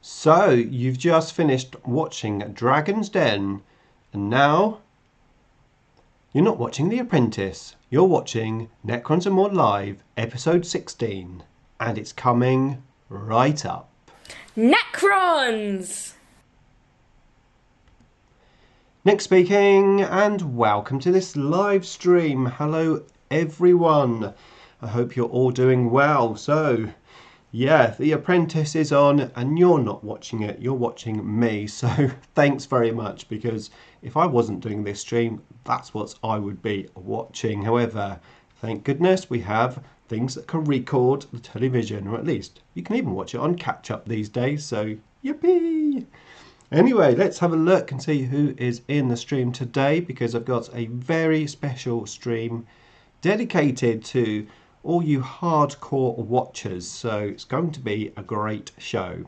So, you've just finished watching Dragon's Den, and now you're not watching The Apprentice. You're watching Necrons and More Live, episode 16, and it's coming right up. Necrons! Nick speaking, and welcome to this live stream. Hello, everyone. I hope you're all doing well. So, yeah, The Apprentice is on and you're not watching it, you're watching me. So thanks very much, because if I wasn't doing this stream, that's what I would be watching. However, thank goodness we have things that can record the television, or at least you can even watch it on catch up these days. So yippee! Anyway, let's have a look and see who is in the stream today, because I've got a very special stream dedicated to all you hardcore watchers, so it's going to be a great show.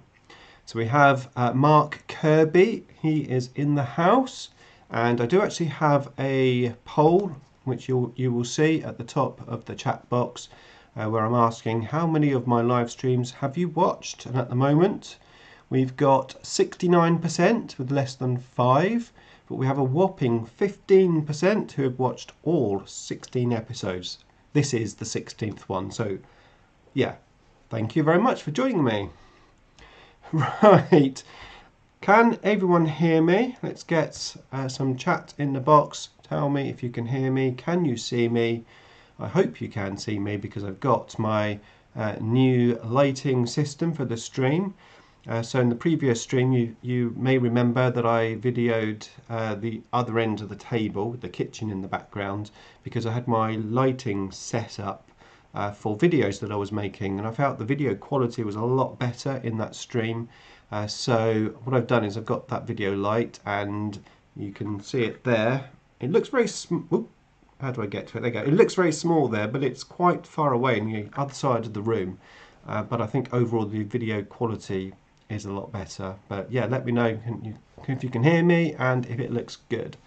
So we have Mark Kirby, he is in the house, and I do actually have a poll which you will see at the top of the chat box where I'm asking how many of my live streams have you watched, and at the moment we've got 69% with less than 5, but we have a whopping 15% who have watched all 16 episodes. This is the 16th one, so yeah, thank you very much for joining me. Right, can everyone hear me? Let's get some chat in the box. Tell me if you can hear me. Can you see me? I hope you can see me, because I've got my new lighting system for the stream. So in the previous stream, you may remember that I videoed the other end of the table with the kitchen in the background, because I had my lighting set up for videos that I was making, and I felt the video quality was a lot better in that stream. So what I've done is I've got that video light, and you can see it there. It looks very small. How do I get to it? There you go. It looks very small there, but it's quite far away on the other side of the room. But I think overall the video quality is a lot better. But yeah, let me know if you can hear me and if it looks good.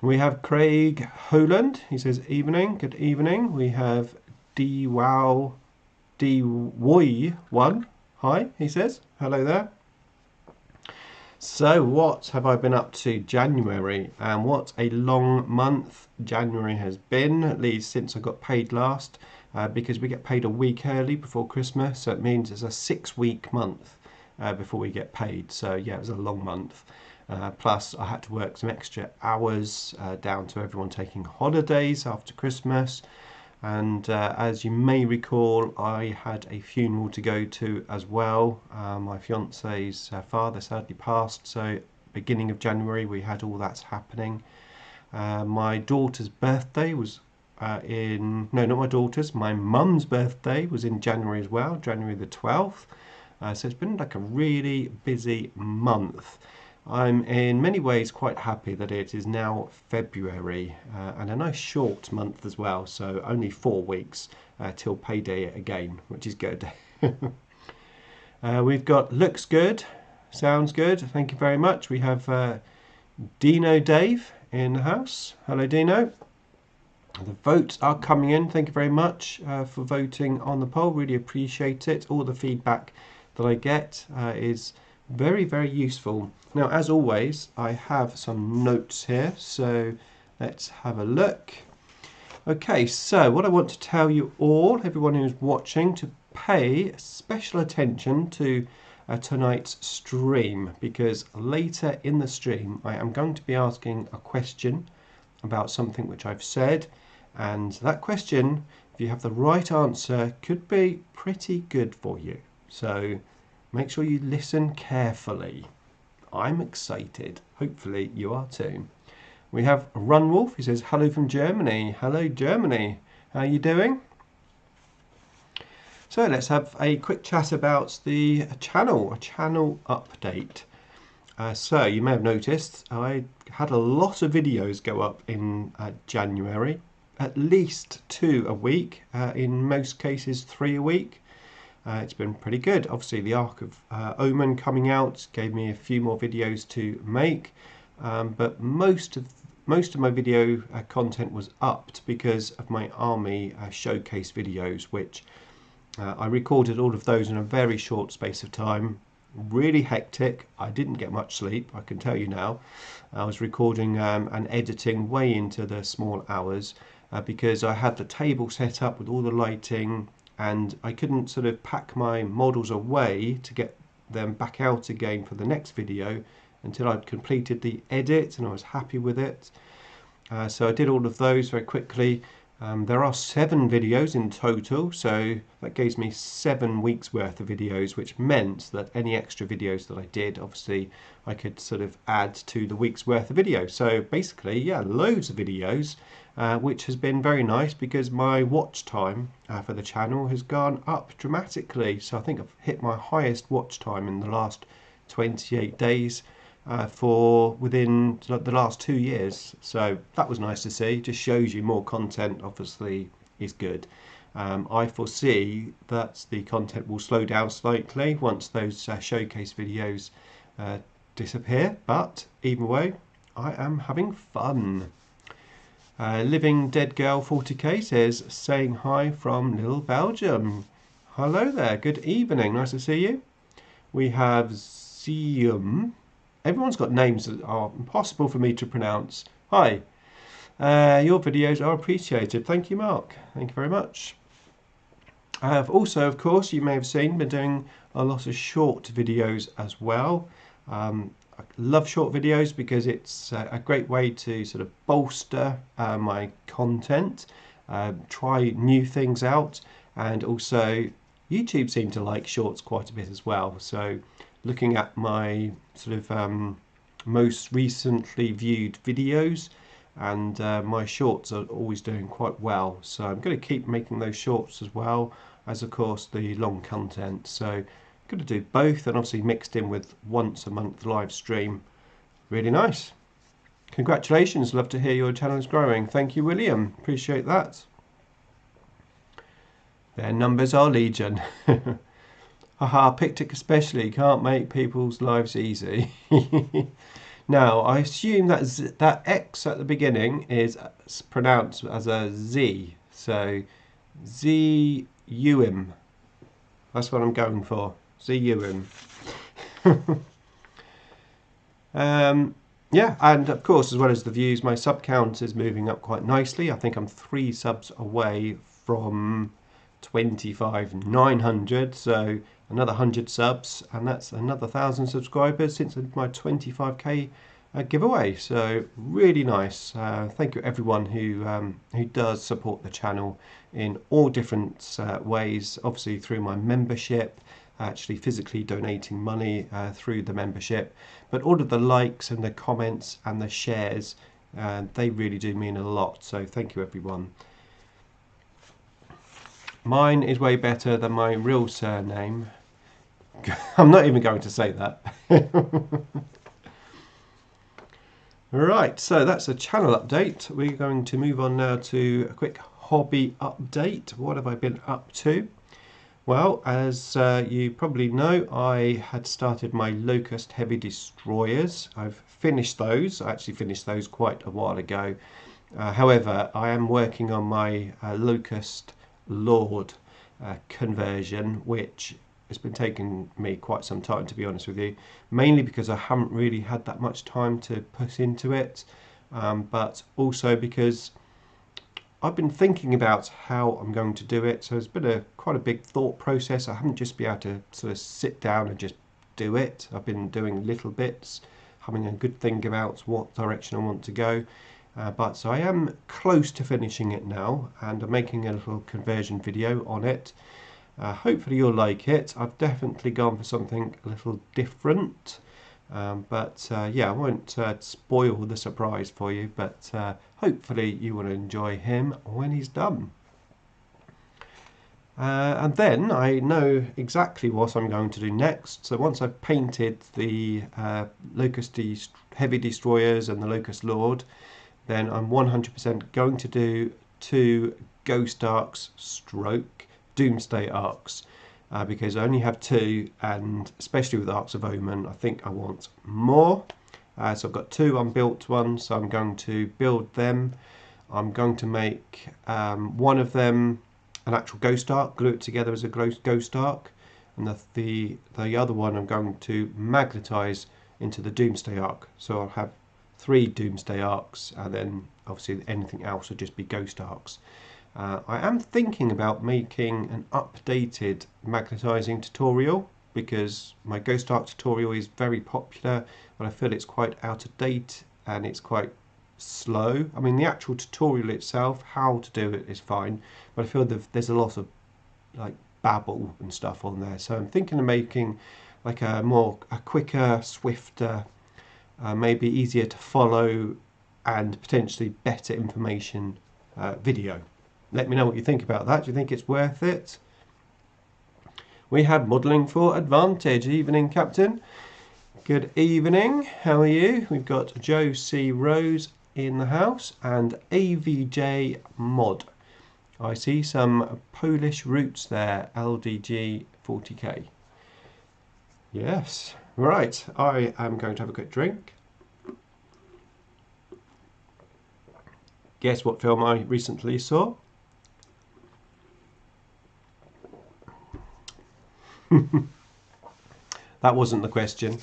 We have Craig Holand. He says evening. Good evening. We have DWOW DWOY1. Hi, he says. Hello there. So what have I been up to January? And what a long month January has been, at least since I got paid last. Because we get paid a week early before Christmas, so it means it's a 6-week month before we get paid. So yeah, it was a long month. Plus I had to work some extra hours down to everyone taking holidays after Christmas. And as you may recall, I had a funeral to go to as well. My fiance's father sadly passed, so beginning of January we had all that happening. My daughter's birthday was no, not my daughter's, my mum's birthday was in January as well, January the 12th. So it's been like a really busy month. I'm in many ways quite happy that it is now February, and a nice short month as well, so only 4 weeks till payday again, which is good. We've got looks good, sounds good, thank you very much. We have Dino Dave in the house. Hello Dino. The votes are coming in. Thank you very much for voting on the poll. Really appreciate it. All the feedback that I get is very, very useful. Now, as always, I have some notes here, so let's have a look. Okay, so what I want to tell you all, everyone who's watching, to pay special attention to tonight's stream, because later in the stream I am going to be asking a question about something which I've said, and that question, if you have the right answer, could be pretty good for you. So make sure you listen carefully. I'm excited. Hopefully you are too. We have Runwolf. He says hello from Germany. Hello Germany. How are you doing? So let's have a quick chat about the channel, a channel update. So you may have noticed I had a lot of videos go up in January, at least 2 a week, in most cases 3 a week. It's been pretty good. Obviously the Ark of Omen coming out gave me a few more videos to make, but most of my video content was upped because of my army showcase videos, which I recorded all of those in a very short space of time. really hectic. I didn't get much sleep, I can tell you now. I was recording and editing way into the small hours because I had the table set up with all the lighting, and I couldn't sort of pack my models away to get them back out again for the next video until I'd completed the edit and I was happy with it. So I did all of those very quickly. There are 7 videos in total, so that gives me 7 weeks worth of videos, which meant that any extra videos that I did, obviously I could sort of add to the week's worth of videos. So basically, yeah, loads of videos, which has been very nice because my watch time for the channel has gone up dramatically. So I think I've hit my highest watch time in the last 28 days. For within the last 2 years, so that was nice to see. Just shows you more content obviously is good. I foresee that the content will slow down slightly once those showcase videos disappear, but either way I am having fun. Living Dead Girl 40k says, saying hi from Little Belgium. Hello there, good evening, nice to see you. We have Zium. Everyone's got names that are impossible for me to pronounce. Hi, your videos are appreciated. Thank you, Mark. Thank you very much. I have also, of course, you may have seen, been doing a lot of short videos as well. I love short videos because it's a great way to sort of bolster my content, try new things out, and also YouTube seemed to like shorts quite a bit as well. So looking at my sort of most recently viewed videos, and my shorts are always doing quite well, so I'm going to keep making those shorts as well as of course the long content. So I'm going to do both, and obviously mixed in with once a month live stream. Really nice. Congratulations, love to hear your channel is growing. Thank you, William, appreciate that. Their numbers are legion. Haha, Pictic especially can't make people's lives easy. Now, I assume that that X at the beginning is pronounced as a Z. So, Z-U-M. That's what I'm going for. Z-U-M. Yeah, and of course, as well as the views, my sub count is moving up quite nicely. I think I'm 3 subs away from 25,900, so another 100 subs, and that's another 1,000 subscribers since my 25k giveaway. So really nice. Thank you everyone who does support the channel in all different ways. Obviously through my membership, actually physically donating money through the membership, but all of the likes and the comments and the shares, they really do mean a lot. So thank you everyone. Mine is way better than my real surname. I'm not even going to say that. Right, so that's a channel update. We're going to move on now to a quick hobby update. What have I been up to? Well, as you probably know, I had started my Locust Heavy Destroyers. I've finished those. I actually finished those quite a while ago. However, I am working on my Locust Lord conversion, which has been taking me quite some time, to be honest with you, mainly because I haven't really had that much time to put into it, but also because I've been thinking about how I'm going to do it. So it's been quite a big thought process. I haven't just been able to sort of sit down and just do it. I've been doing little bits, having a good think about what direction I want to go. But so I am close to finishing it now, and I'm making a little conversion video on it. Hopefully you'll like it. I've definitely gone for something a little different, but yeah, I won't spoil the surprise for you, but hopefully you will enjoy him when he's done. And then I know exactly what I'm going to do next. So once I've painted the Locust Heavy Destroyers and the Locust Lord, then I'm 100% going to do 2 Ghost Arcs stroke Doomsday Arcs, because I only have 2, and especially with Arcs of Omen, I think I want more. So I've got 2 unbuilt ones, so I'm going to build them. I'm going to make one of them an actual Ghost Arc, glue it together as a Ghost Arc, and the other one I'm going to magnetize into the Doomsday Arc. So I'll have 3 Doomsday Arcs, and then obviously anything else would just be Ghost Arcs. I am thinking about making an updated magnetizing tutorial, because my Ghost Arc tutorial is very popular, but I feel it's quite out of date and it's quite slow. I mean, the actual tutorial itself, how to do it, is fine, but I feel that there's a lot of like babble and stuff on there. So I'm thinking of making like a quicker, swifter, maybe easier to follow and potentially better information video. Let me know what you think about that. Do you think it's worth it? We have Modelling for Advantage. Evening, Captain. Good evening. How are you? We've got Joe C. Rose in the house and AVJ Mod. I see some Polish roots there. LDG 40k. Yes. Right. I am going to have a quick drink. Guess what film I recently saw? That wasn't the question.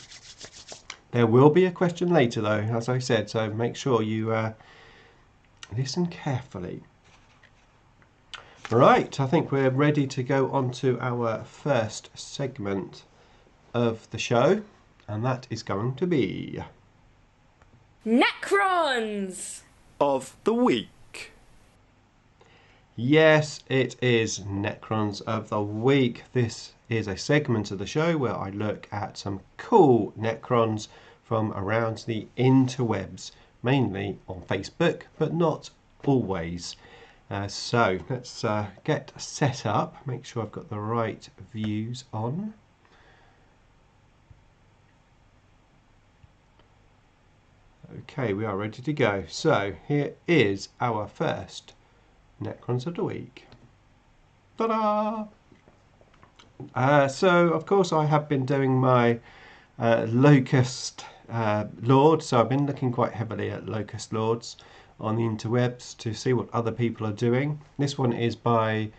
There will be a question later though, as I said, so make sure you listen carefully. Right, I think we're ready to go on to our first segment of the show, and that is going to be Necrons of the week. Yes, it is Necrons of the week. This is a segment of the show where I look at some cool Necrons from around the interwebs, mainly on Facebook, but not always. So let's get set up, make sure I've got the right views on. Okay, we are ready to go. So here is our first Necrons of the week. Ta-da! So of course I have been doing my Locust Lord, so I've been looking quite heavily at Locust Lords on the interwebs to see what other people are doing. This one is by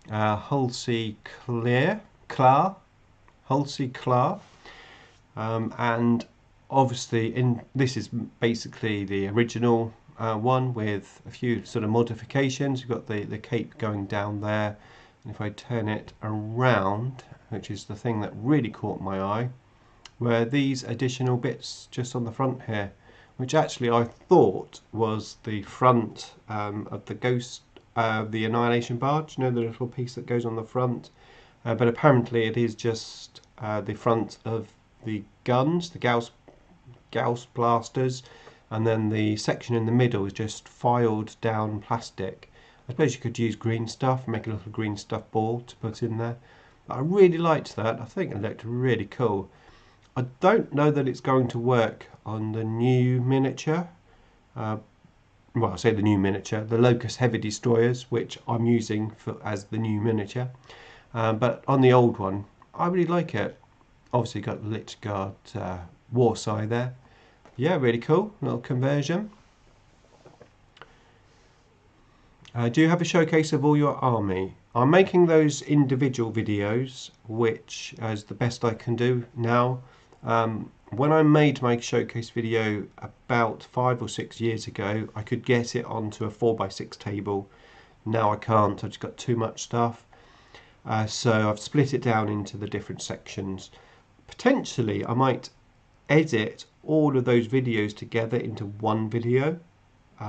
Halsey Clark, and obviously this is basically the original one with a few sort of modifications. You've got the cape going down there, and if I turn it around, which is the thing that really caught my eye, were these additional bits just on the front here, which actually I thought was the front of the Ghost, the Annihilation Barge, you know, the little piece that goes on the front, but apparently it is just the front of the guns, the Gauss blasters, and then the section in the middle is just filed down plastic. I suppose you could use green stuff, make a little green stuff ball to put in there. But I really liked that. I think it looked really cool. I don't know that it's going to work on the new miniature. Well, I say the new miniature, the Locust Heavy Destroyers, which I'm using as the new miniature. But on the old one, I really like it. Obviously got the Lich Guard Warsigh there. Yeah, really cool, little conversion. Do you have a showcase of all your army? I'm making those individual videos, which is the best I can do now. When I made my showcase video about 5 or 6 years ago, I could get it onto a 4x6 table. Now I can't, I've just got too much stuff. So I've split it down into the different sections. Potentially I might edit all of those videos together into one video.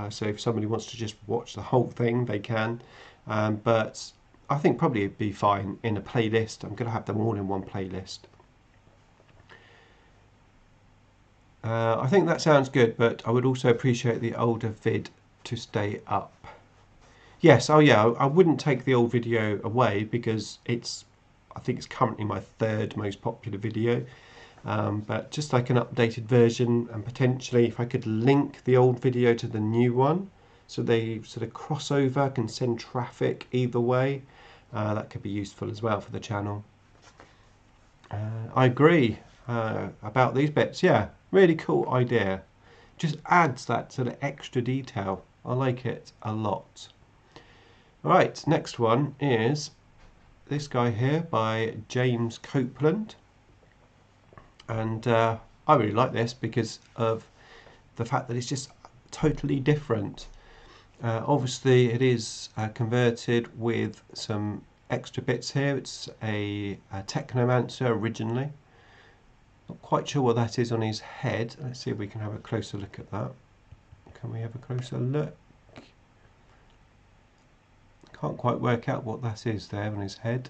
So if somebody wants to just watch the whole thing, they can. But I think probably it'd be fine in a playlist. I'm going to have them all in one playlist. I think that sounds good, but I would also appreciate the older vid to stay up. Yes, oh yeah, I wouldn't take the old video away because I think it's currently my 3rd most popular video. But just like an updated version, and potentially if I could link the old video to the new one so they sort of cross over, can send traffic either way, that could be useful as well for the channel. I agree about these bits. Yeah, really cool idea. Just adds that sort of extra detail. I like it a lot. Right, next one is this guy here by James Copeland, and I really like this because of the fact that it's just totally different. Obviously it is converted with some extra bits here. It's a Technomancer originally. Not quite sure what that is on his head. Let's see if we can have a closer look at that. Can we have a closer look? Can't quite work out what that is there on his head.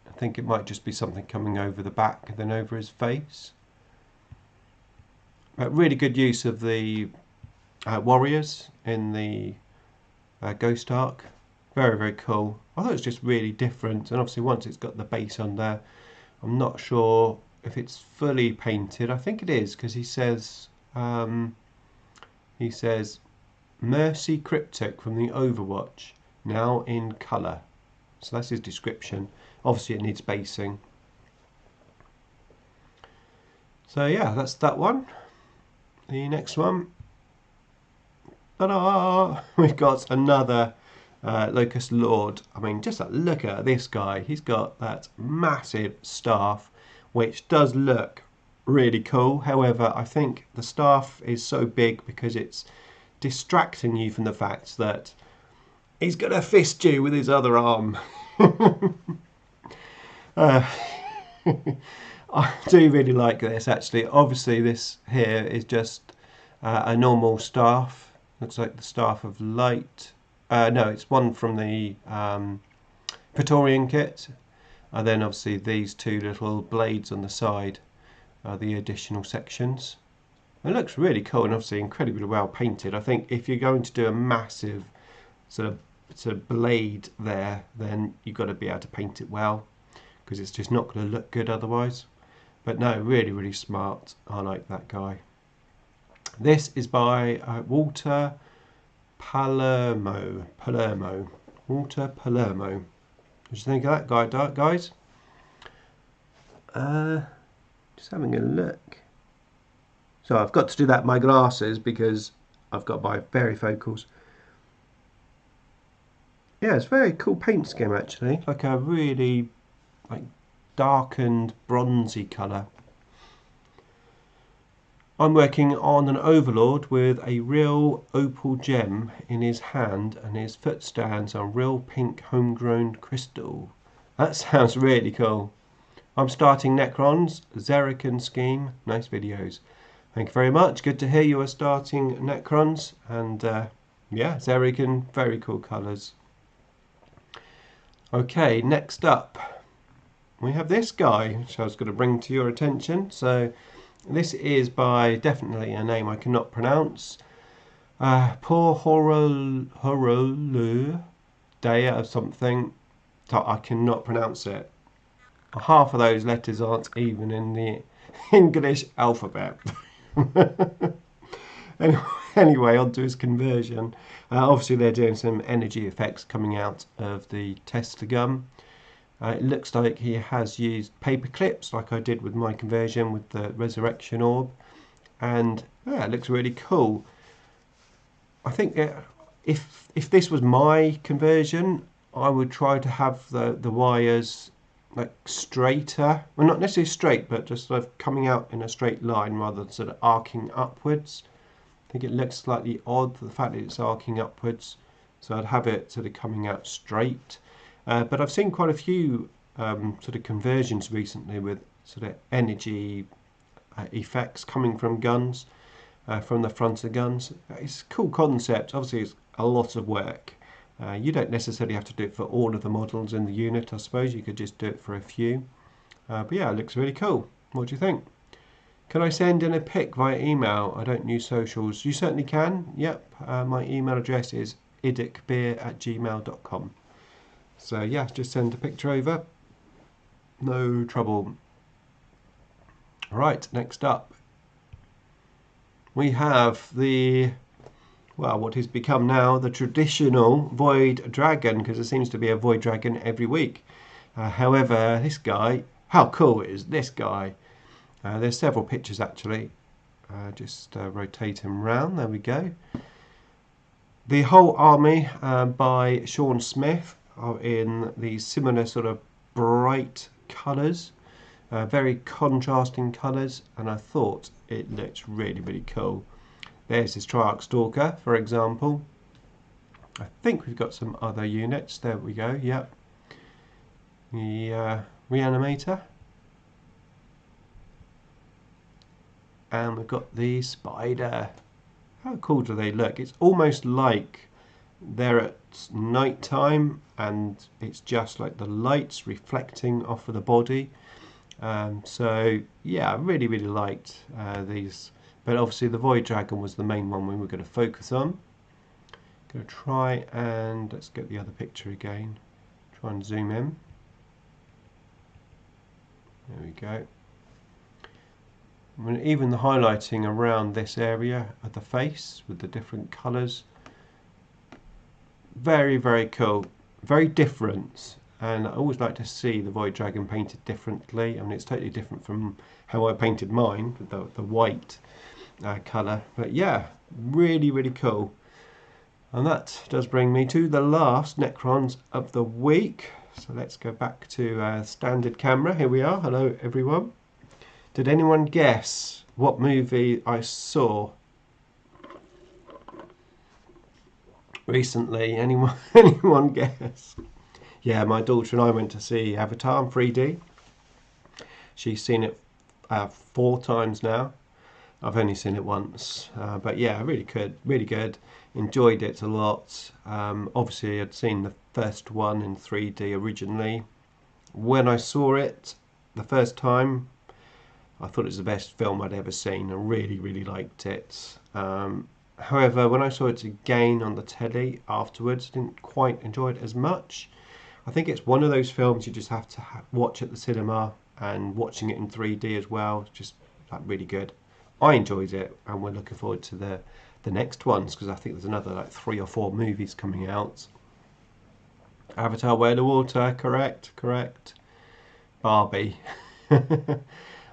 I think it might just be something coming over the back and then over his face. But really good use of the warriors in the Ghost Ark. Very, very cool. I thought it was just really different, and obviously once it's got the base on there, I'm not sure if it's fully painted. I think it is, because he says Mercy Cryptic from the Overwatch, now in colour. So that's his description. Obviously it needs basing. So yeah, that's that one. The next one. Ta-da! We've got another Locust Lord. I mean, just look at this guy. He's got that massive staff, which does look really cool. However, I think the staff is so big because it's distracting you from the fact that he's going to fist you with his other arm. I do really like this, actually. Obviously, this here is just a normal staff. Looks like the Staff of Light. No, it's one from the Praetorian kit. And then obviously these two little blades on the side are the additional sections. It looks really cool and obviously incredibly well painted. I think if you're going to do a massive sort of blade there, then you've got to be able to paint it well, because it's just not going to look good otherwise. But no, really, really smart. I like that guy. This is by Walter Palermo. Walter Palermo. What do you think of that guy, guys? Just having a look. So I've got to do that with my glasses because I've got my varifocals. Yeah, it's a very cool paint scheme actually. Like a really darkened bronzy colour. I'm working on an Overlord with a real opal gem in his hand, and his foot stands on real pink homegrown crystal. That sounds really cool. I'm starting Necrons, Zerican scheme. Nice videos. Thank you very much. Good to hear you are starting Necrons, and yeah, Zerican, very cool colours. Okay, next up we have this guy, which I was going to bring to your attention. So this is by definitely a name I cannot pronounce. Poor Horolu Dea of something. So I cannot pronounce it. Half of those letters aren't even in the English alphabet. Anyway, on to his conversion. Obviously they're doing some energy effects coming out of the tester gun. It looks like he has used paper clips like I did with my conversion with the resurrection orb, and yeah, it looks really cool. I think if this was my conversion, I would try to have the wires like straighter, well, not necessarily straight, but just sort of coming out in a straight line rather than sort of arcing upwards. I think it looks slightly odd, the fact that it's arcing upwards, so I'd have it sort of coming out straight. But I've seen quite a few sort of conversions recently with sort of energy effects coming from guns, from the front of guns. It's a cool concept. Obviously it's a lot of work. You don't necessarily have to do it for all of the models in the unit. I suppose you could just do it for a few. But yeah, it looks really cool. What do you think? Can I send in a pic via email? I don't use socials. You certainly can. Yep, my email address is idicbeer@gmail.com. So yeah, just send a picture over. No trouble. Right, next up we have the, well, what has become now the traditional Void Dragon, because there seems to be a Void Dragon every week. However, this guy, how cool is this guy? There's several pictures actually. Just rotate him round. There we go. The whole army by Sean Smith. are in these similar sort of bright colours, very contrasting colours, and I thought it looks really, really cool. There's this Triarch Stalker, for example. I think we've got some other units. There we go, yep. The Reanimator. And we've got the Spider. How cool do they look? It's almost like they're at night time and it's just like the lights reflecting off of the body. So yeah, I really, really liked these. But obviously the Void Dragon was the main one we were going to focus on. Going to try and, let's get the other picture again. Try and zoom in. There we go. I mean, even the highlighting around this area of the face with the different colours. Very, very cool. Very different. And I always like to see the Void Dragon painted differently. I mean, it's totally different from how I painted mine with the white colour. But yeah, really, really cool. And that does bring me to the last Necrons of the week. So let's go back to standard camera. Here we are. Hello, everyone. Did anyone guess what movie I saw recently? Anyone guess? Yeah, my daughter and I went to see Avatar in 3D. She's seen it 4 times now. I've only seen it once, but yeah, really good. Enjoyed it a lot. Obviously, I'd seen the first one in 3D originally. When I saw it the first time, I thought it was the best film I'd ever seen. I really, really liked it. However, when I saw it again on the telly afterwards, I didn't quite enjoy it as much. I think it's one of those films you just have to watch at the cinema, and watching it in 3D as well, just like really good. I enjoyed it, and we're looking forward to the next ones, because I think there's another like 3 or 4 movies coming out. Avatar: Way of the Water, correct. Barbie.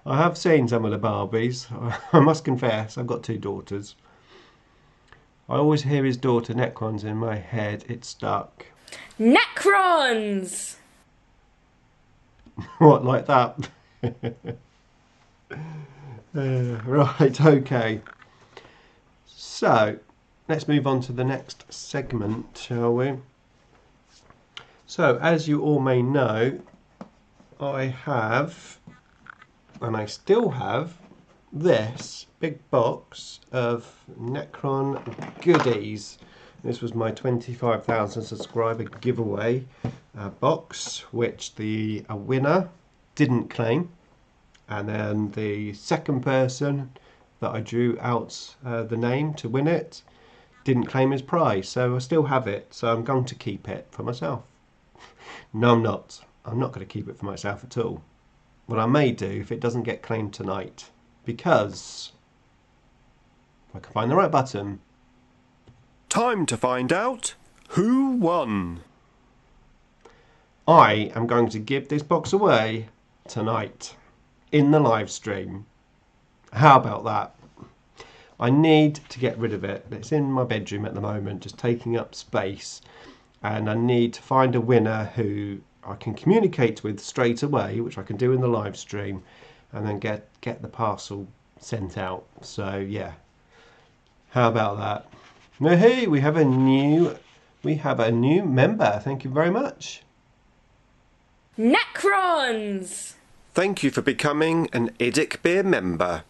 I have seen some of the Barbies. I must confess, I've got 2 daughters. I always hear his daughter Necrons in my head. It's stuck. Necrons! What, like that? Right, okay. So, let's move on to the next segment, shall we? So, as you all may know, I have, and I still have, this big box of Necron goodies. This was my 25,000 subscriber giveaway box, which the winner didn't claim, and then the second person that I drew out the name to win it didn't claim his prize. So I still have it, so I'm going to keep it for myself. No, I'm not. I'm not going to keep it for myself at all. What I may do if it doesn't get claimed tonight, because if I can find the right button. Time to find out who won. I am going to give this box away tonight in the live stream. How about that? I need to get rid of it. It's in my bedroom at the moment, just taking up space, and I need to find a winner who I can communicate with straight away, which I can do in the live stream, and then get the parcel sent out. So yeah, how about that? Now, hey, we have a new member. Thank you very much. Necrons! Thank you for becoming an IDICBeer member.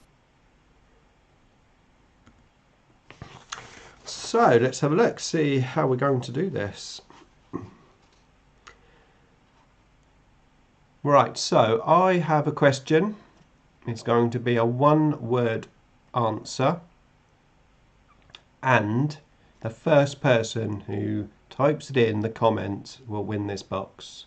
So let's have a look, see how we're going to do this. Right, so I have a question. It's going to be a 1-word answer, and the first person who types it in the comments will win this box.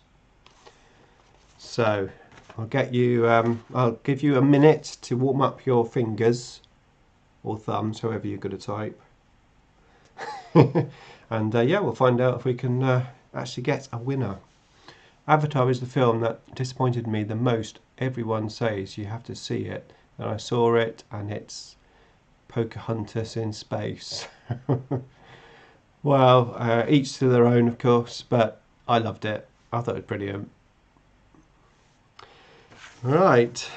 So I'll give you a minute to warm up your fingers or thumbs, however you're going to type. And yeah, we'll find out if we can actually get a winner. Avatar is the film that disappointed me the most. Everyone says you have to see it, and I saw it, and it's Pocahontas in space. Well, each to their own, of course, but I loved it. I thought it was brilliant. Right.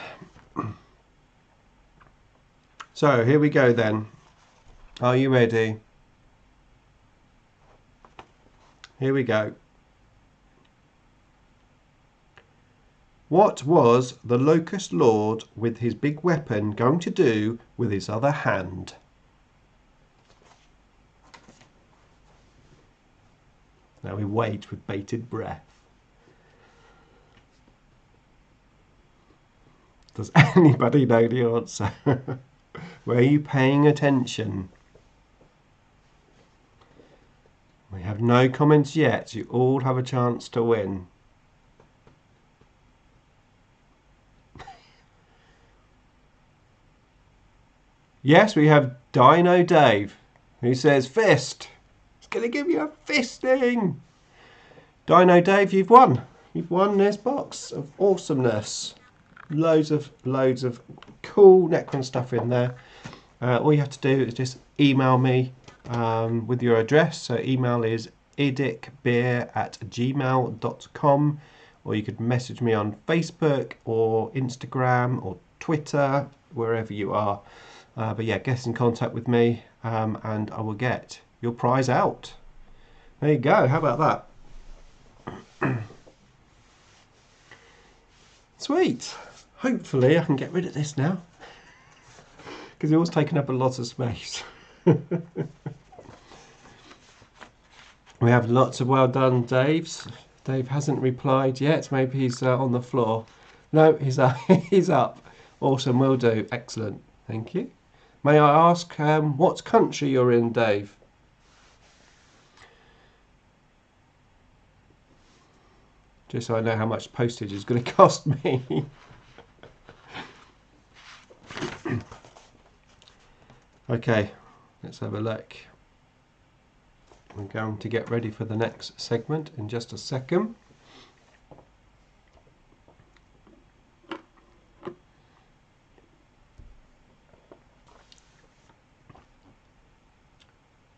So here we go then. Are you ready? Here we go. What was the Locust Lord with his big weapon going to do with his other hand? Now we wait with bated breath. Does anybody know the answer? Were you paying attention? We have no comments yet. You all have a chance to win. Yes, we have Dino Dave, who says fist. He's going to give you a fisting. Dino Dave, you've won. You've won this box of awesomeness. Loads of cool Necron stuff in there. All you have to do is just email me with your address. So email is idicbeer@gmail.com, or you could message me on Facebook or Instagram or Twitter, wherever you are. But yeah, get in contact with me and I will get your prize out. There you go. How about that? Sweet. Hopefully I can get rid of this now, because it was taking up a lot of space. We have lots of well done Daves. Dave hasn't replied yet. Maybe he's on the floor. No, he's up. He's up. Awesome, will do. Excellent. Thank you. May I ask what country you're in, Dave? Just so I know how much postage is going to cost me. Okay, let's have a look. We're going to get ready for the next segment in just a second.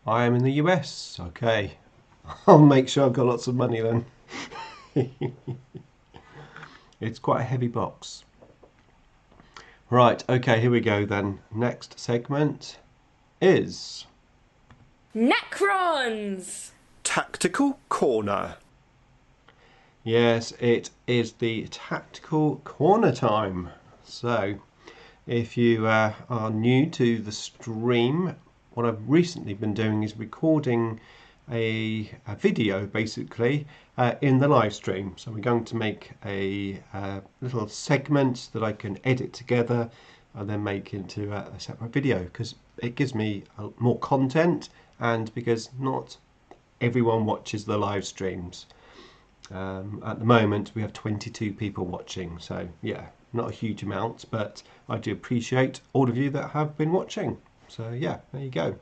I am in the US. Okay, I'll make sure I've got lots of money then. It's quite a heavy box. Right, okay, here we go then. Next segment is Necrons! Tactical Corner. Yes, it is the tactical corner time. So, if you are new to the stream, what I've recently been doing is recording a video basically in the live stream. So we're going to make a little segment that I can edit together and then make into a separate video, because it gives me more content, and because not everyone watches the live streams. At the moment we have 22 people watching, so yeah, not a huge amount, but I do appreciate all of you that have been watching. So yeah, there you go.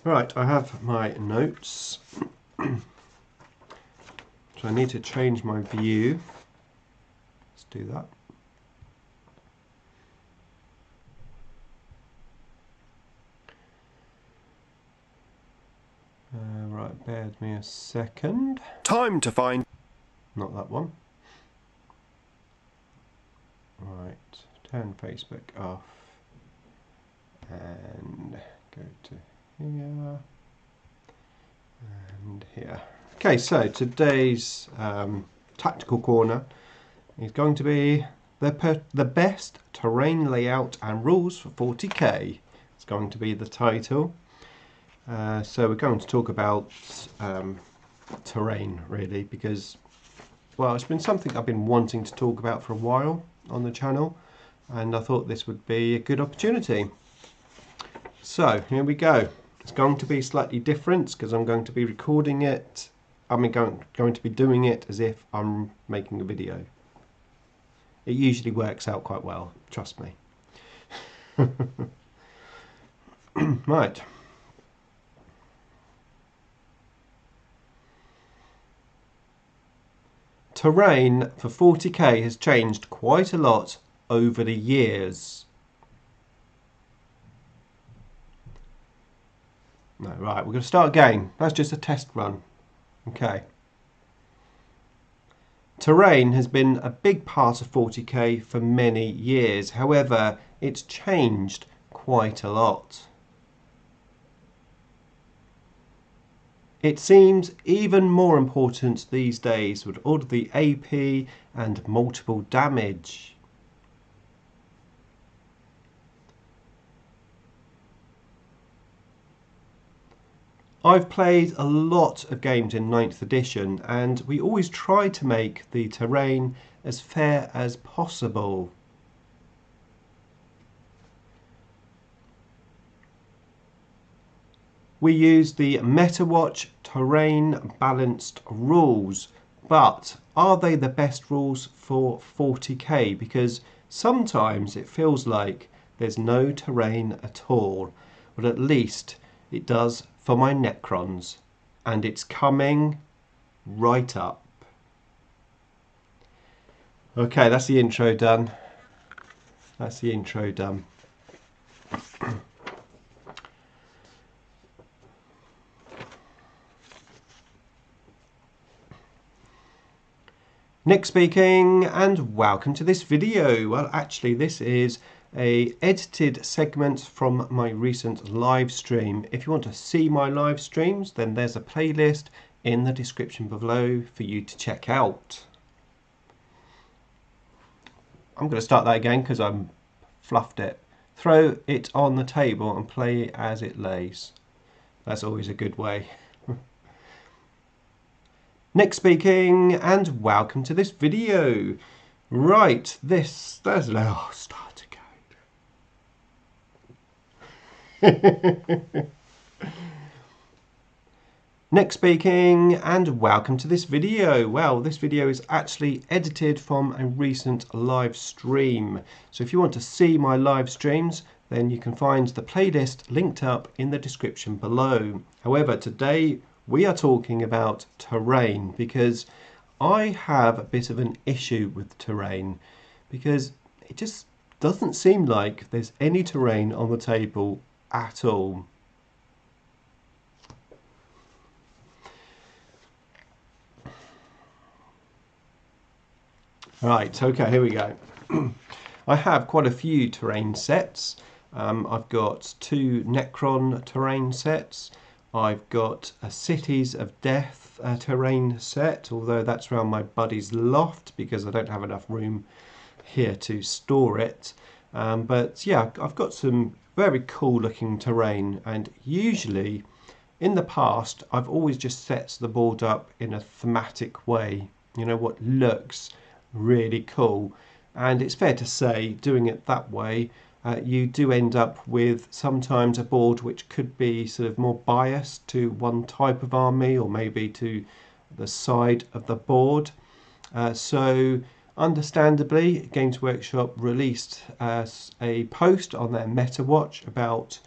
Right, I have my notes. So I need to change my view. Let's do that. Right, bear with me a second. Time to find. Not that one. Right, turn Facebook off and go to here and here. Okay, so today's tactical corner is going to be the best terrain layout and rules for 40k. It's going to be the title. So we're going to talk about terrain, really, because, well, it's been something I've been wanting to talk about for a while on the channel, and I thought this would be a good opportunity. So here we go. It's going to be slightly different because I'm going to be recording it. I'm going to be doing it as if I'm making a video. It usually works out quite well, trust me. Right. Terrain for 40k has changed quite a lot over the years. No, right, we're going to start again. That's just a test run. Okay, Terrain has been a big part of 40k for many years, however it's changed quite a lot. It seems even more important these days with all of the AP and multiple damage. I've played a lot of games in 9th edition and we always try to make the terrain as fair as possible. We use the MetaWatch terrain balanced rules, but are they the best rules for 40k? Because sometimes it feels like there's no terrain at all, but at least it does for my Necrons, and it's coming right up. Okay, that's the intro done. That's the intro done. Nick speaking, and welcome to this video. Well, actually this is a edited segment from my recent live stream. If you want to see my live streams, then there's a playlist in the description below for you to check out. I'm going to start that again because I'm fluffed it. Throw it on the table and play as it lays. That's always a good way. Nick speaking, and welcome to this video. Right, there's oh, start again. Nick speaking, and welcome to this video. Well, this video is actually edited from a recent live stream. So if you want to see my live streams, then you can find the playlist linked up in the description below. However, today we are talking about terrain because I have a bit of an issue with terrain because it just doesn't seem like there's any terrain on the table at all. Right, okay, here we go. I have quite a few terrain sets. I've got 2 Necron terrain sets. I've got a Cities of Death terrain set, although that's around my buddy's loft because I don't have enough room here to store it. But yeah, I've got some very cool looking terrain, and usually in the past I've always just set the board up in a thematic way, you know, what looks really cool. And it's fair to say doing it that way you do end up with sometimes a board which could be sort of more biased to one type of army or maybe to the side of the board. So understandably, Games Workshop released a post on their MetaWatch about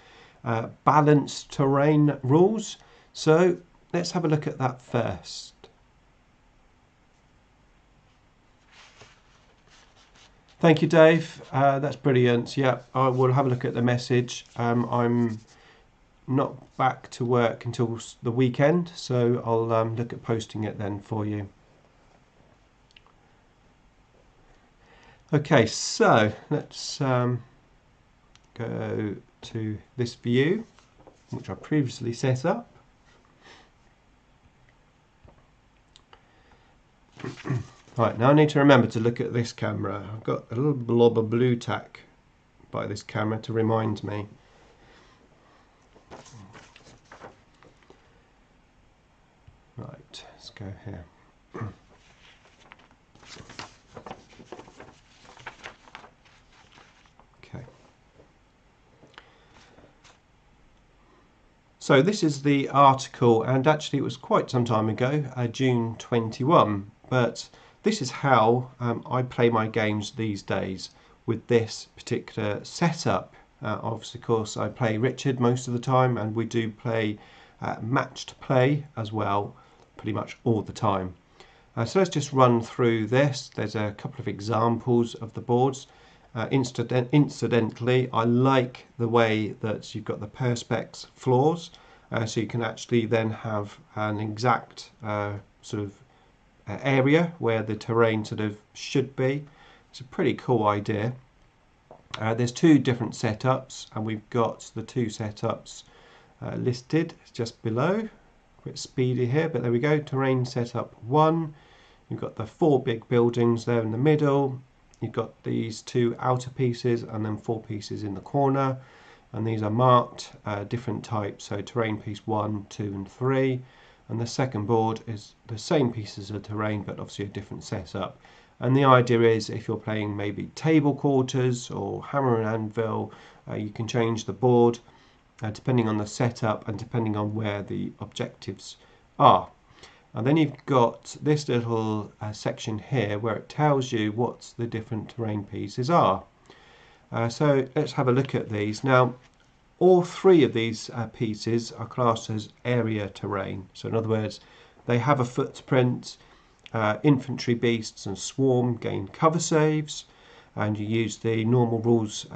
balanced terrain rules. So let's have a look at that first. Thank you, Dave. That's brilliant. Yeah, I will have a look at the message. I'm not back to work until the weekend, so I'll look at posting it then for you. Okay, so let's go to this view, which I previously set up. Right, now I need to remember to look at this camera. I've got a little blob of blue tack by this camera to remind me. Right, let's go here. Okay. So this is the article, and actually it was quite some time ago, June 21, but this is how I play my games these days with this particular setup. Obviously, of course, I play Richard most of the time, and we do play matched play as well, pretty much all the time. So let's just run through this. There's a couple of examples of the boards. Incidentally, I like the way that you've got the perspex floors, so you can actually then have an exact sort of area where the terrain sort of should be. It's a pretty cool idea. There's two different setups, and we've got the two setups listed just below. A bit speedy here, but there we go. Terrain setup 1. You've got the 4 big buildings there in the middle. You've got these 2 outer pieces and then 4 pieces in the corner. And these are marked different types, so terrain piece 1, 2 and 3. And the second board is the same pieces of terrain, but obviously a different setup. And the idea is, if you're playing maybe table quarters or hammer and anvil, you can change the board depending on the setup and depending on where the objectives are. And then you've got this little section here where it tells you what the different terrain pieces are. So let's have a look at these. Now, all 3 of these pieces are classed as area terrain. So in other words, they have a footprint. Infantry, beasts and swarm gain cover saves, and you use the normal rules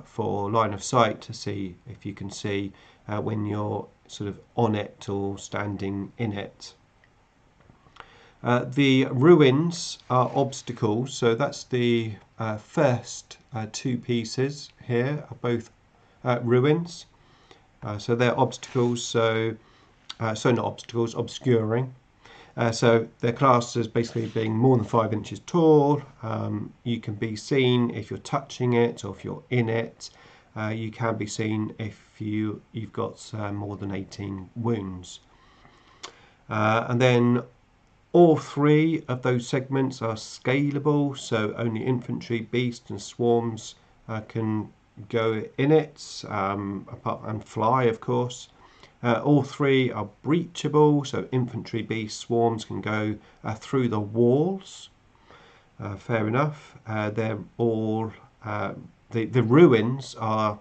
for line of sight to see if you can see when you're sort of on it or standing in it. The ruins are obstacles, so that's the first 2 pieces here are both ruins. So they're obstacles, so not obstacles, obscuring. So they're classed as basically being more than 5 inches tall. You can be seen if you're touching it or if you're in it. You can be seen if you've got more than 18 wounds. And then all 3 of those segments are scalable, so only infantry, beasts and swarms can go in it, apart and fly, of course. All 3 are breachable, so infantry, beasts, swarms can go through the walls. Fair enough. They're all the ruins are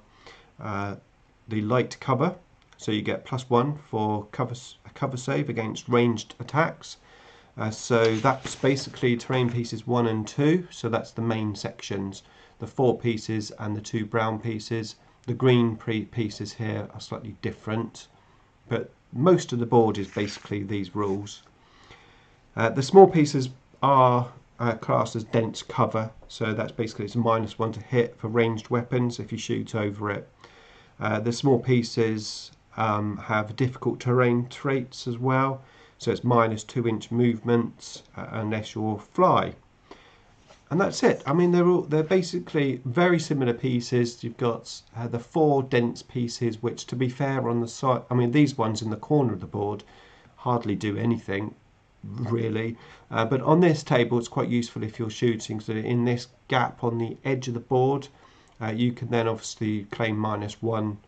the light cover, so you get +1 for cover save against ranged attacks. So that's basically terrain pieces 1 and 2. So that's the main sections, the 4 pieces and the 2 brown pieces. The green pieces here are slightly different, but most of the board is basically these rules. The small pieces are classed as dense cover, so that's basically it's a -1 to hit for ranged weapons if you shoot over it. The small pieces have difficult terrain traits as well, so it's -2-inch movement unless you're fly. And that's it. I mean, they're basically very similar pieces. You've got the 4 dense pieces, which, to be fair, on the side, I mean, these ones in the corner of the board hardly do anything really, but on this table it's quite useful if you're shooting. So in this gap on the edge of the board, you can then obviously claim -1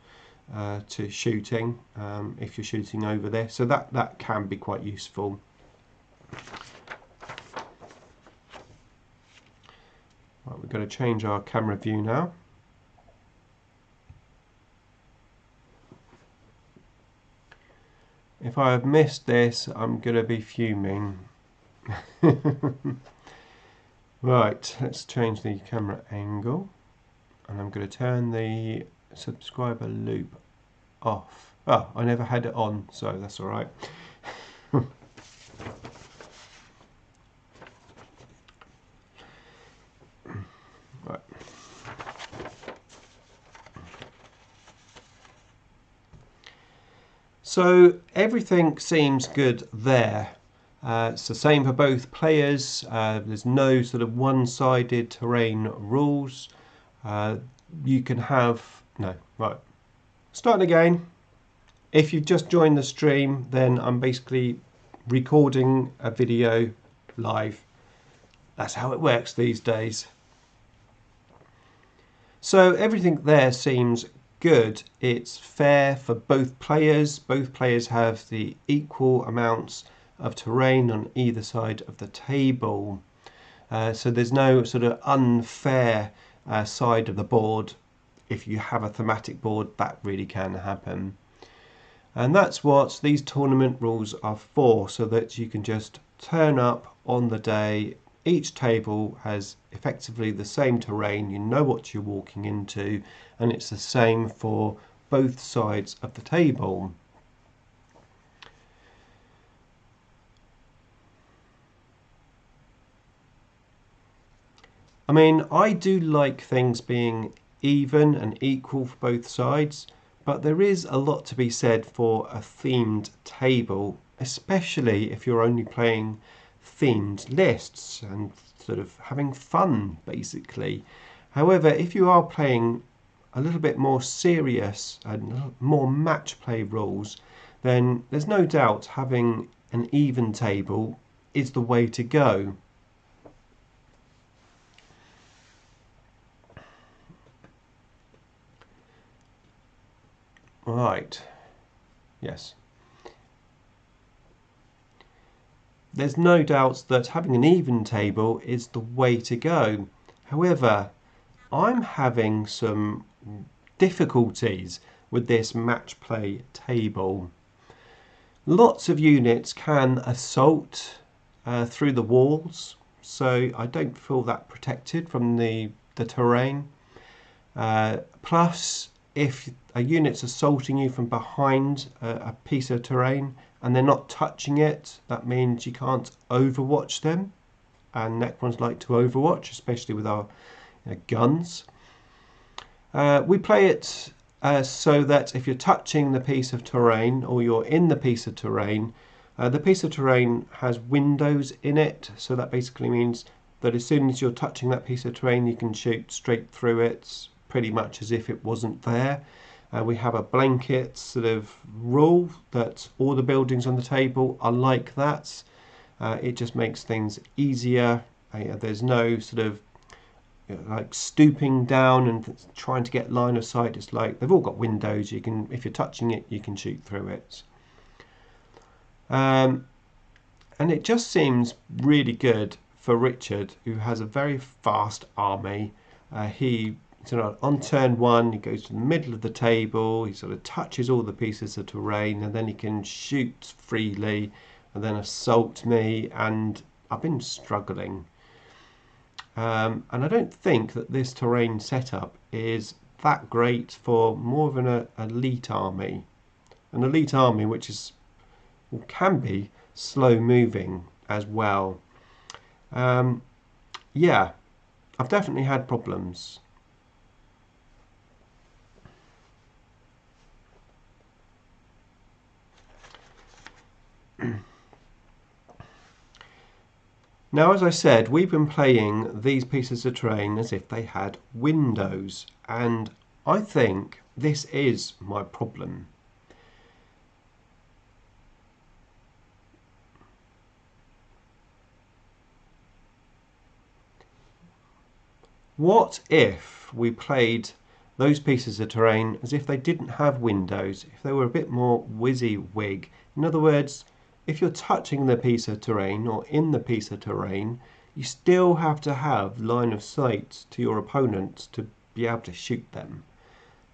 to shooting if you're shooting over there. So that can be quite useful. Right, we're going to change our camera view now. If I have missed this, I'm going to be fuming. Right, let's change the camera angle, and I'm going to turn the subscriber loop off. Oh, I never had it on, so that's all right. Right. So everything seems good there. It's the same for both players. There's no sort of one-sided terrain rules. You can have right. Starting again. If you've just joined the stream, then I'm basically recording a video live. That's how it works these days. So everything there seems good. It's fair for both players. Both players have the equal amounts of terrain on either side of the table. So there's no sort of unfair side of the board. If you have a thematic board, that really can happen. And that's what these tournament rules are for, so that you can just turn up on the day. Each table has effectively the same terrain, you know what you're walking into, and it's the same for both sides of the table. I mean, I do like things being even and equal for both sides, but there is a lot to be said for a themed table, especially if you're only playing themed lists and sort of having fun, basically. However, if you are playing a little bit more serious and more match play rules, then there's no doubt having an even table is the way to go. Right, yes. There's no doubt that having an even table is the way to go. However, I'm having some difficulties with this match play table. Lots of units can assault through the walls, so I don't feel that protected from the terrain. Plus, if a unit's assaulting you from behind a piece of terrain and they're not touching it, that means you can't overwatch them. And Necrons like to overwatch, especially with our guns. We play it so that if you're touching the piece of terrain or you're in the piece of terrain, the piece of terrain has windows in it, so that basically means that as soon as you're touching that piece of terrain you can shoot straight through it, pretty much as if it wasn't there. We have a blanket sort of rule that all the buildings on the table are like that. It just makes things easier. There's no sort of like stooping down and trying to get line of sight. It's like they've all got windows. You can, if you're touching it, you can shoot through it. And it just seems really good for Richard, who has a very fast army. He on turn one, he goes to the middle of the table. He sort of touches all the pieces of terrain, and then he can shoot freely, and then assault me. And I've been struggling. And I don't think that this terrain setup is that great for more of an elite army. An elite army which is, or can be, slow moving as well. Yeah, I've definitely had problems. Now, as I said, we've been playing these pieces of terrain as if they had windows, and I think this is my problem. What if we played those pieces of terrain as if they didn't have windows, if they were a bit more WYSIWYG? In other words, if you're touching the piece of terrain or in the piece of terrain, you still have to have line of sight to your opponent to be able to shoot them.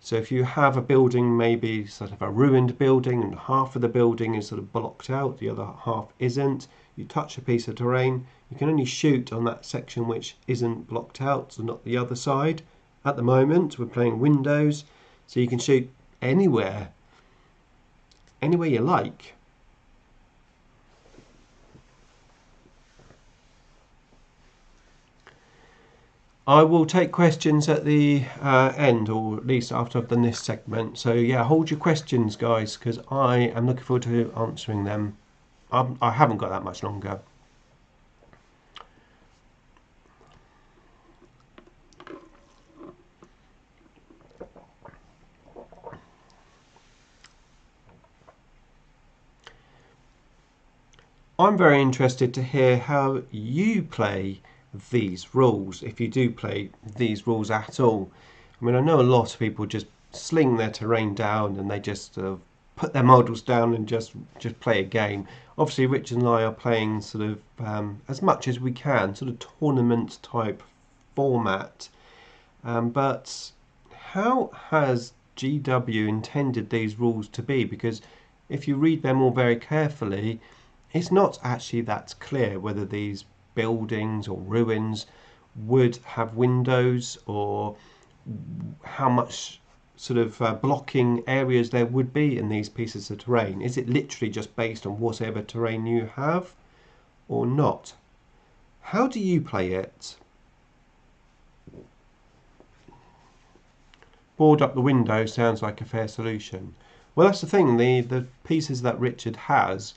So if you have a building, maybe sort of a ruined building, and half of the building is sort of blocked out, the other half isn't, you touch a piece of terrain, you can only shoot on that section which isn't blocked out, so not the other side. At the moment, we're playing windows, so you can shoot anywhere you like. I will take questions at the end, or at least after I've done this segment. So yeah, hold your questions, guys, because I am looking forward to answering them. I haven't got that much longer. I'm very interested to hear how you play these rules, if you do play these rules at all. I mean, I know a lot of people just sling their terrain down and they just put their models down and just play a game. Obviously, Rich and I are playing sort of as much as we can, sort of tournament type format. But how has GW intended these rules to be? Because if you read them all very carefully, it's not actually that clear whether these buildings or ruins would have windows, or how much sort of blocking areas there would be in these pieces of terrain. Is it literally just based on whatever terrain you have or not? How do you play it? board up the window sounds like a fair solution. Well, that's the thing. The pieces that Richard has,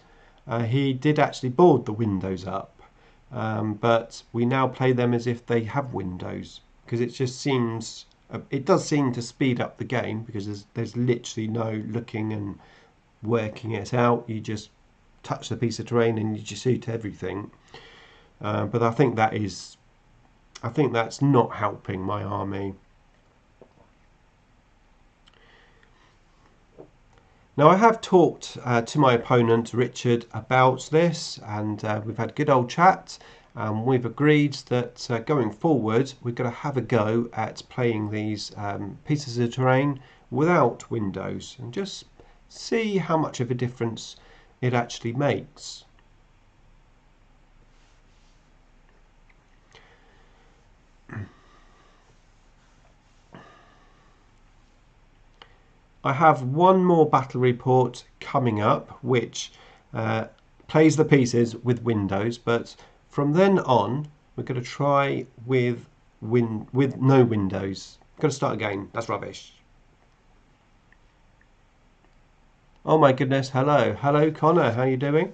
he did actually board the windows up, but we now play them as if they have windows, because it just seems, it does seem to speed up the game, because there's literally no looking and working it out. You just touch the piece of terrain and you just shoot everything. But I think that's not helping my army. Now, I have talked to my opponent Richard about this, and we've had a good old chat, and we've agreed that going forward we're going to have a go at playing these pieces of terrain without windows and just see how much of a difference it actually makes. I have one more battle report coming up, which plays the pieces with windows, but from then on we're going to try with no windows. Got to start again. That's rubbish. Oh my goodness! Hello, Connor. How are you doing?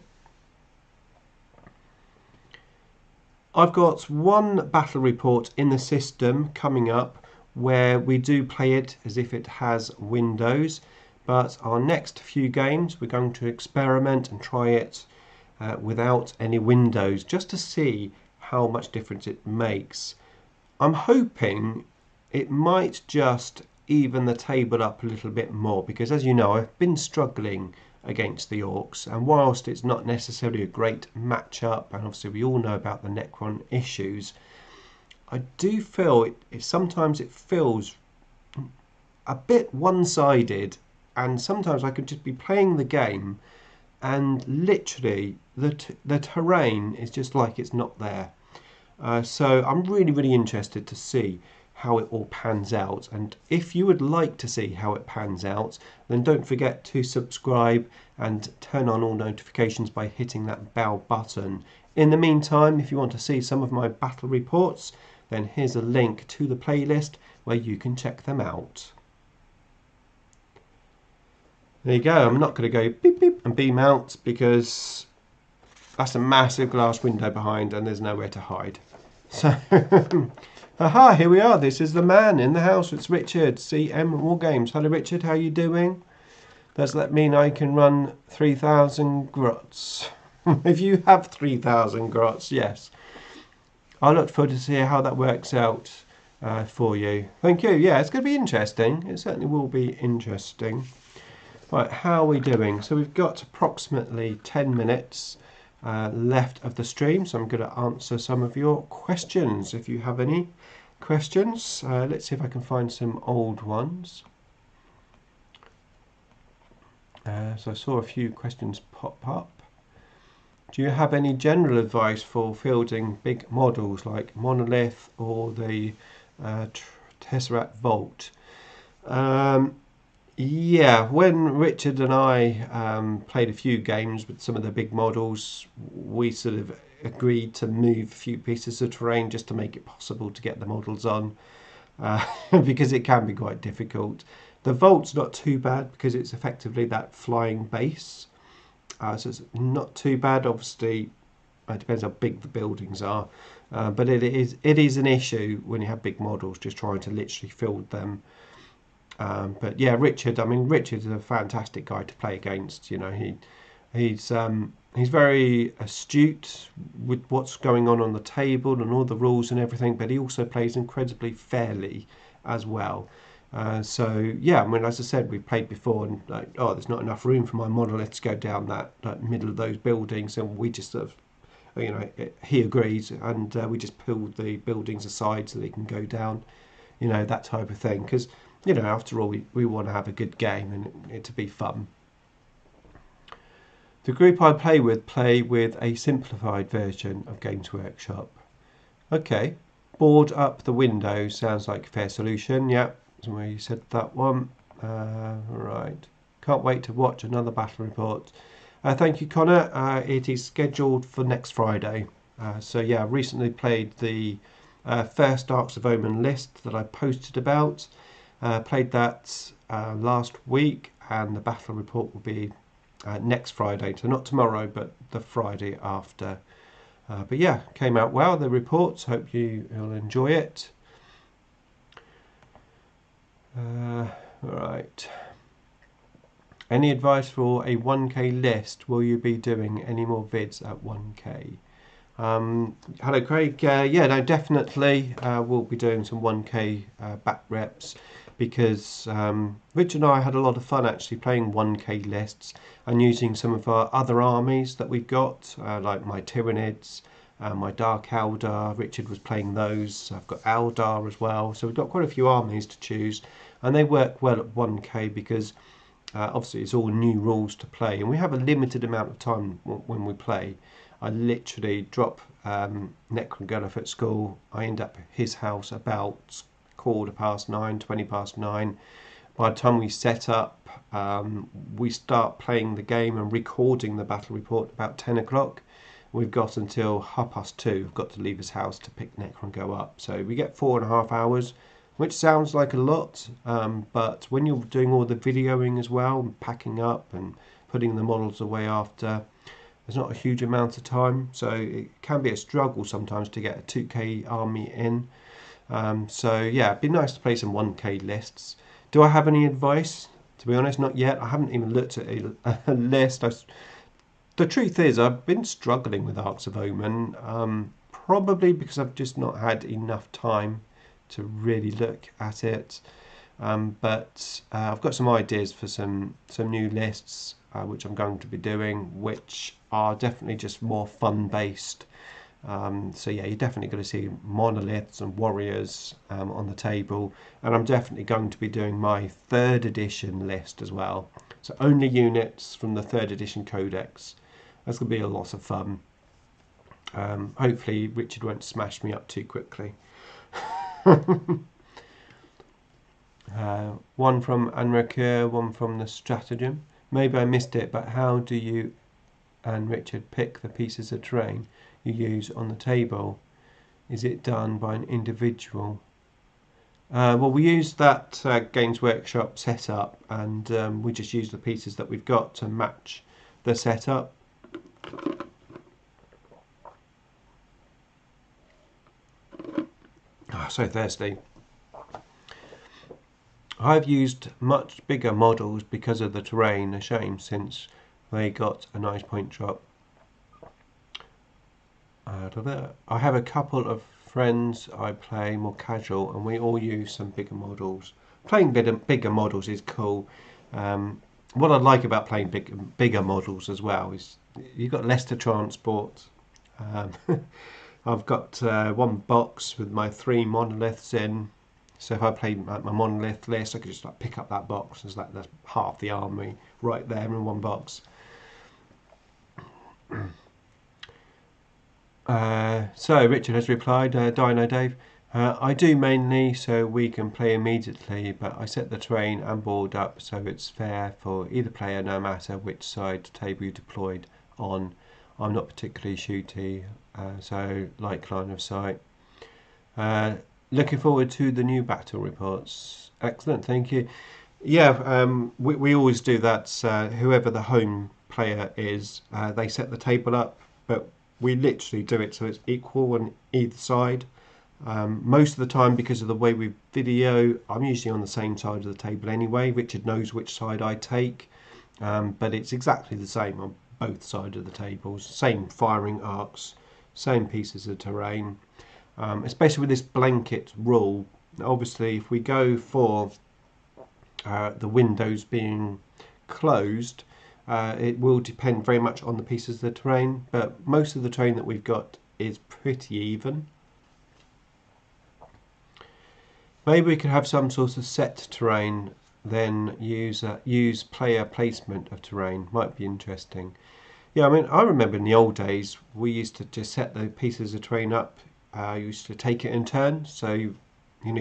I've got one battle report in the system coming up where we do play it as if it has windows, but our next few games we're going to experiment and try it without any windows, just to see how much difference it makes. I'm hoping it might just even the table up a little bit more, because as you know, I've been struggling against the Orcs, and whilst it's not necessarily a great matchup, and obviously we all know about the Necron issues, I do feel sometimes it feels a bit one-sided, and sometimes I could just be playing the game and literally the terrain is just like it's not there. So I'm really interested to see how it all pans out, and if you would like to see how it pans out, then don't forget to subscribe and turn on all notifications by hitting that bell button. In the meantime, if you want to see some of my battle reports, then here's a link to the playlist where you can check them out. There you go. I'm not going to go beep beep and beam out, because that's a massive glass window behind and there's nowhere to hide. So, aha, here we are. This is the man in the house. It's Richard, CM Wargames. Hello Richard, how are you doing? Does that mean I can run 3,000 grots? If you have 3,000 grots, yes. I look forward to see how that works out for you. Thank you. Yeah, it's going to be interesting. It certainly will be interesting. Right, how are we doing? So we've got approximately 10 minutes left of the stream, so I'm going to answer some of your questions if you have any questions. Let's see if I can find some old ones. So I saw a few questions pop up. Do you have any general advice for fielding big models like Monolith or the Tesseract Vault? Yeah, when Richard and I played a few games with some of the big models, we sort of agreed to move a few pieces of terrain just to make it possible to get the models on, because it can be quite difficult. The Vault's not too bad because it's effectively that flying base. So it's not too bad. Obviously, it depends how big the buildings are, but it is an issue when you have big models, just trying to literally field them. But yeah, Richard. I mean, Richard's a fantastic guy to play against. You know, he's very astute with what's going on the table and all the rules and everything. But he also plays incredibly fairly as well. So yeah, I mean, as I said, we've played before, and like, oh, there's not enough room for my monolith to go down that middle of those buildings, and we just sort of, you know, he agrees, and we just pulled the buildings aside so they can go down, you know, that type of thing. Because, you know, after all, we want to have a good game and it to be fun. The group I play with a simplified version of Games Workshop. Okay, board up the window sounds like a fair solution. Yeah. Where you said that one. Right. Can't wait to watch another battle report. Thank you, Connor. It is scheduled for next Friday. So yeah, I recently played the first Arcs of Omen list that I posted about. Played that last week, and the battle report will be next Friday, so not tomorrow but the Friday after. But yeah, came out well, the reports. Hope you'll enjoy it. Right. Any advice for a 1k list? Will you be doing any more vids at 1k? Hello Craig, yeah, no, definitely we'll be doing some 1k back reps, because Rich and I had a lot of fun actually playing 1k lists and using some of our other armies that we've got, like my Tyranids, my Dark Eldar. Richard was playing those. I've got Eldar as well, so we've got quite a few armies to choose, and they work well at 1k because obviously it's all new rules to play, and we have a limited amount of time when we play. I literally drop Necron at school. I end up at his house about 9:15, 9:20. By the time we set up, we start playing the game and recording the battle report about 10 o'clock. We've got until 2:30. We've got to leave his house to pick Necron up. So we get 4.5 hours, which sounds like a lot, but when you're doing all the videoing as well, and packing up and putting the models away after, there's not a huge amount of time, so it can be a struggle sometimes to get a 2k army in. So yeah, it'd be nice to play some 1k lists. Do I have any advice? To be honest, not yet. I haven't even looked at a list. The truth is, I've been struggling with Arcs of Omen, probably because I've just not had enough time to really look at it. But I've got some ideas for some new lists, which I'm going to be doing, which are definitely just more fun based. So yeah, you're definitely going to see monoliths and warriors on the table, and I'm definitely going to be doing my 3rd edition list as well. So only units from the 3rd edition codex. That's going to be a lot of fun. Hopefully Richard won't smash me up too quickly. One from Anrakur, one from the Stratagem. Maybe I missed it, but how do you and Richard pick the pieces of terrain you use on the table? Is it done by an individual? Well, we use that Games Workshop setup, and we just use the pieces that we've got to match the setup. Oh, so thirsty. I've used much bigger models because of the terrain. A shame, since they got a nice point drop. I have a couple of friends I play more casual, and we all use some bigger models. Playing bigger models is cool. What I like about playing bigger models as well is you've got less to transport. I've got one box with my 3 monoliths in. So if I play my monolith list, I could just pick up that box. There's that's half the army right there in one box. So Richard has replied, Dino Dave, I do mainly so we can play immediately, but I set the terrain and board up so it's fair for either player no matter which side table you deployed on. I'm not particularly shooty, so like line of sight. Looking forward to the new battle reports. Excellent, thank you. Yeah, we always do that. Whoever the home player is, they set the table up, but we literally do it so it's equal on either side. Most of the time, because of the way we video, I'm usually on the same side of the table anyway. Richard knows which side I take, but it's exactly the same on both sides of the tables. Same firing arcs, same pieces of terrain. Especially with this blanket rule, obviously if we go for the windows being closed, it will depend very much on the pieces of the terrain, but most of the terrain that we've got is pretty even. Maybe we could have some sort of set terrain, then use player placement of terrain. Might be interesting. Yeah, I mean, I remember in the old days we used to just set the pieces of terrain up. You used to take it in turn, so you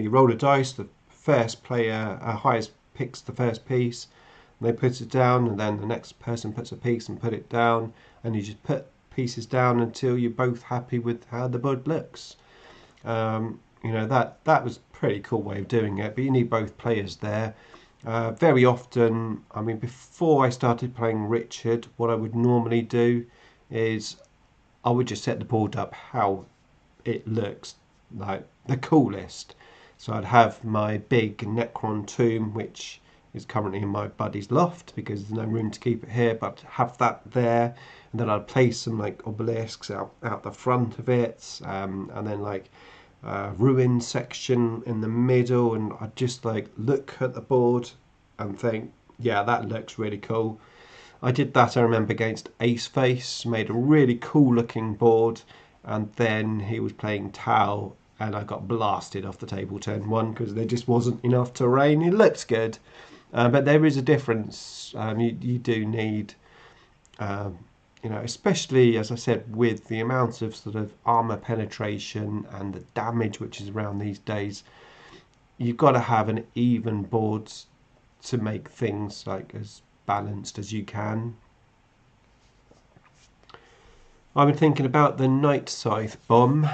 roll a dice, the first player highest picks the first piece, and they put it down, and then the next person puts a piece and put it down, and you just put pieces down until you're both happy with how the board looks. That was pretty cool way of doing it, but you need both players there. Very often, I mean, before I started playing Richard, what I would normally do is I would just set the board up how it looks like the coolest. So I'd have my big Necron tomb, which is currently in my buddy's loft because there's no room to keep it here, but have that there, and then I'd place some like obelisks out the front of it, and then like ruin section in the middle, and I'd just like look at the board and think, yeah, that looks really cool. I did that, I remember, against Ace Face, made a really cool looking board, and then he was playing Tau, and I got blasted off the table turn 1 because there just wasn't enough terrain. It looks good, but there is a difference. You do need, you know, especially, as I said, with the amount of sort of armor penetration and the damage which is around these days, you've got to have an even board to make things like as balanced as you can. I've been thinking about the Night Scythe bomb.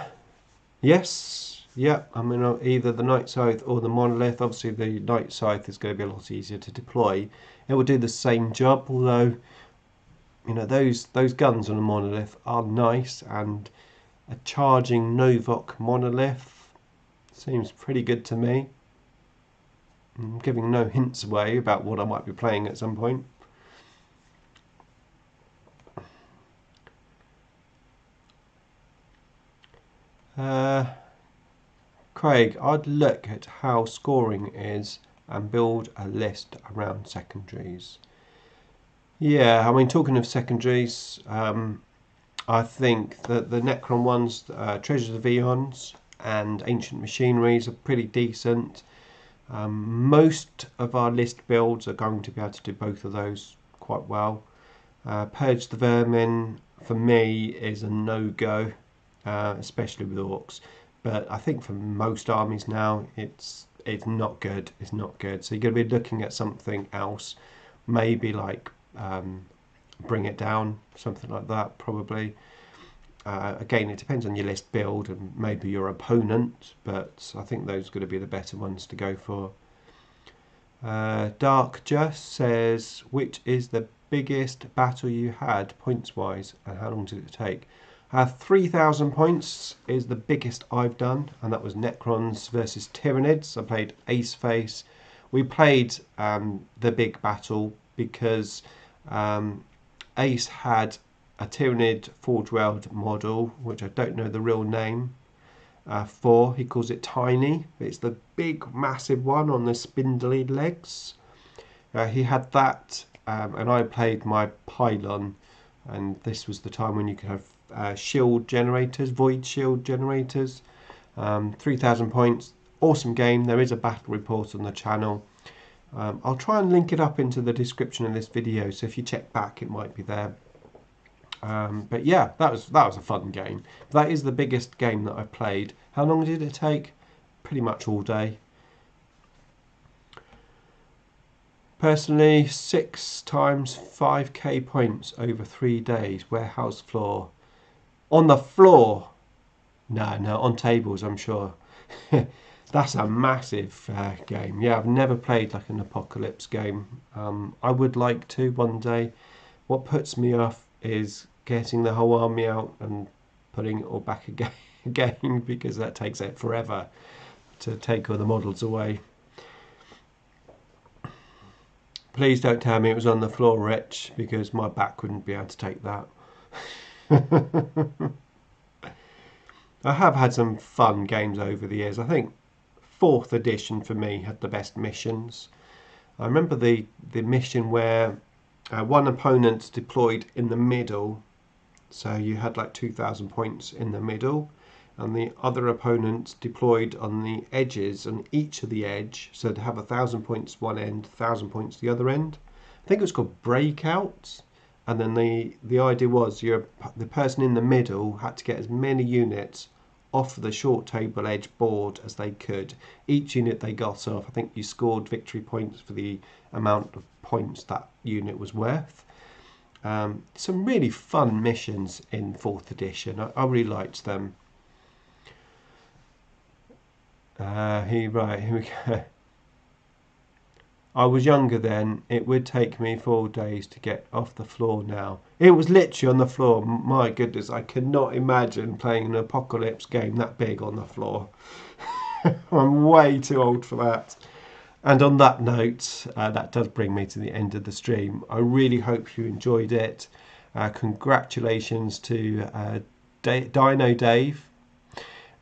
Yes, yeah, I mean, either the Night Scythe or the Monolith. Obviously the Night Scythe is going to be a lot easier to deploy. It will do the same job, although, you know, those guns on a Monolith are nice, and a charging Novok Monolith seems pretty good to me. I'm giving no hints away about what I might be playing at some point. Craig, I'd look at how scoring is and build a list around secondaries. Yeah, I mean, talking of secondaries, I think that the Necron ones, Treasures of Eons and Ancient Machineries, are pretty decent. Most of our list builds are going to be able to do both of those quite well. Purge the Vermin, for me, is a no-go, especially with Orcs. But I think for most armies now, it's not good. It's not good. So you're going to be looking at something else, maybe like Bring It Down, something like that, probably. Again, it depends on your list build and maybe your opponent, but I think those are going to be the better ones to go for. Dark Just says, which is the biggest battle you had points-wise, and how long did it take? 3,000 points is the biggest I've done, and that was Necrons versus Tyranids. I played Ace Face. We played the big battle because Ace had a Tyranid Forge World model, which I don't know the real name for. He calls it Tiny. It's the big, massive one on the spindly legs. He had that, and I played my Pylon, and this was the time when you could have shield generators, void shield generators. 3,000 points. Awesome game. There is a battle report on the channel. I'll try and link it up into the description of this video, so if you check back, it might be there. But yeah, that was a fun game. That is the biggest game that I've played. How long did it take? Pretty much all day. Personally, 6 times 5k points over 3 days. Warehouse floor. On the floor? No, on tables, I'm sure. That's a massive game. Yeah, I've never played like an apocalypse game. I would like to one day. What puts me off is getting the whole army out and putting it all back again because that takes it forever to take all the models away. Please don't tell me it was on the floor, Rich, because my back wouldn't be able to take that. I have had some fun games over the years. I think 4th edition for me had the best missions. I remember the mission where one opponent deployed in the middle, so you had like 2,000 points in the middle, and the other opponent deployed on the edges, on each of the edge, so to have 1,000 points one end, 1,000 points the other end. I think it was called Breakout, and then the idea was the person in the middle had to get as many units off the short table edge board as they could. Each unit they got off, I think you scored victory points for the amount of points that unit was worth. Some really fun missions in 4th edition. I really liked them. Right, here we go. I was younger then. It would take me 4 days to get off the floor now. It was literally on the floor. My goodness, I cannot imagine playing an apocalypse game that big on the floor. I'm way too old for that. And on that note, that does bring me to the end of the stream. I really hope you enjoyed it. Congratulations to Dino Dave.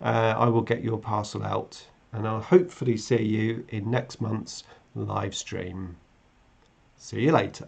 I will get your parcel out, and I'll hopefully see you in next month's live stream. See you later.